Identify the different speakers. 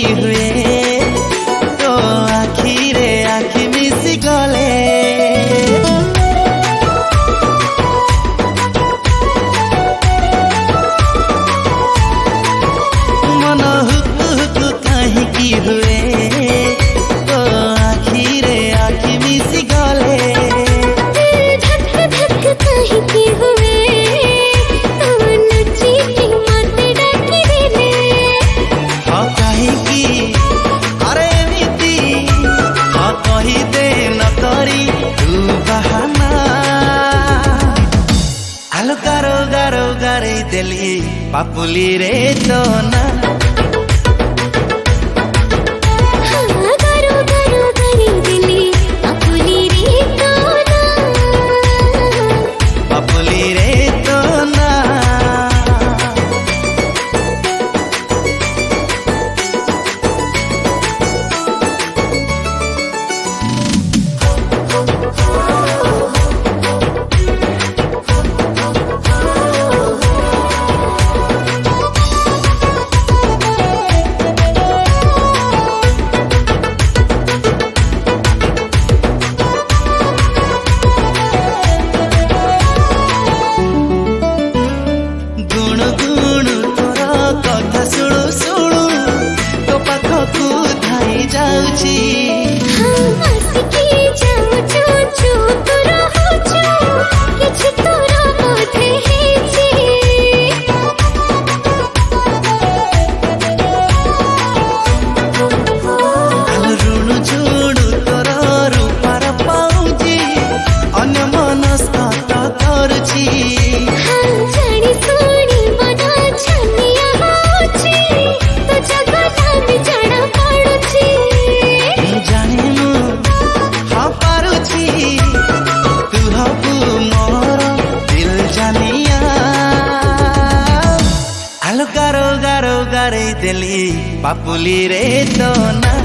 Speaker 1: काहींकी हुए तो आखिरे आखि मिसी गले मन हुकु हुकु काहींकी हुए तो आखिरे आखि मिसी गले
Speaker 2: धक धक काहींकी हुए तो नची की मत डाकी देले
Speaker 1: हाँ काहींकी अरे एमिति हाँ कही दे न करी तू बहाना आलो गारो गारो गारे देली पापुली रे तो ना
Speaker 2: गारो गारो गारे देली पापुली रे तो ना
Speaker 1: पापुली रे तो ना गुणु गुणु तोर कथा शुणु शुणु तो पाखकु धाई जाउची
Speaker 2: हसिकी जाउछु चुप रहछु किछ तोरा बोधे हेछि
Speaker 1: आलो ऋणु झुणु तोर रूपार पाउची अन्य मनस्कत करुची
Speaker 2: जानी सुनी मना छनिया होछि तो जगता में जाना पड़ुछि
Speaker 1: जानिनु हाँ पारुची तू हबु मोर दिल जानिया आलो गारो गारो गारे देली पापुली रे तो ना